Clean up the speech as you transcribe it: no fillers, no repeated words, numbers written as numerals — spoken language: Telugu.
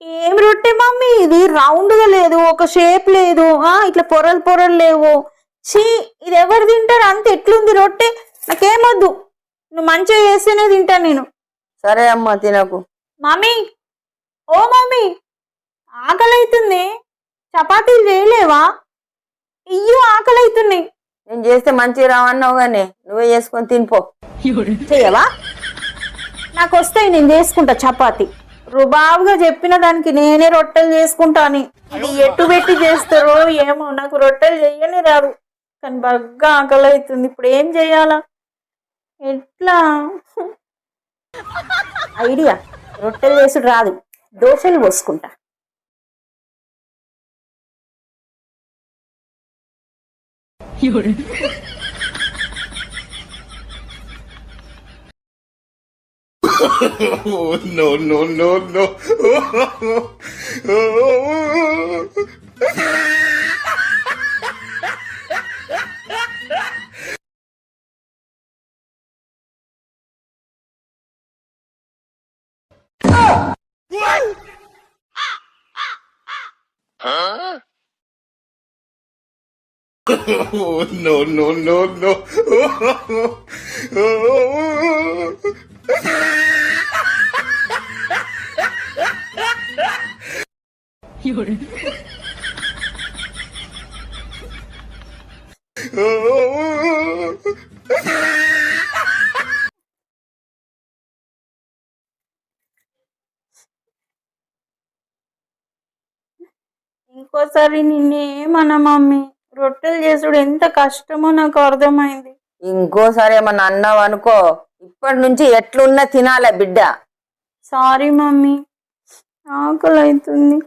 ఏం రొట్టె మమ్మీ ఇది? రౌండ్ గా లేదు, ఒక షేప్ లేదు, ఇట్లా పొరలు పొరలు లేవు. చీ, ఇది ఎవరు తింటారు? అంత ఎట్లుంది రొట్టె? నాకేమొద్దు, నువ్వు మంచిగా చేస్తేనే తింటా నేను. సరే అమ్మా, తినకు. మమ్మీ, ఓ మమ్మీ, ఆకలి అవుతుంది, చపాతీలు చేయలేవా? ఇయ్యు ఆకలి అవుతున్నాయి. నేను చేస్తే మంచిగా రావన్నావు గానీ నువ్వే చేసుకొని తినిపో. చెయ్యవా? నాకు వస్తాయి, నేను చేసుకుంటా చపాతి. రుబాబుగా చెప్పిన దానికి నేనే రొట్టెలు చేసుకుంటాను. ఇది ఎటు పెట్టి చేస్తారో ఏమో, నాకు రొట్టెలు చెయ్యని రాదు. కానీ బాగా ఆకలి అవుతుంది, ఇప్పుడు ఏం చెయ్యాలా? ఎట్లా? ఐడియా, రొట్టెలు చేసుడు రాదు, దోశలు పోసుకుంటా. Oh, no, no, no, no. Huh? Oh, no, no, no, no. ఇంకోసారి నిన్నేమన్నా మమ్మీ, రొట్టెలు చేసుడు ఎంత కష్టమో నాకు అర్థమైంది. ఇంకోసారి ఏమన్నా అన్నావు అనుకో, ఇప్పటి నుంచి ఎట్లున్నా తినాలే బిడ్డ. సారీ మమ్మీ, ఆకలి అవుతుంది.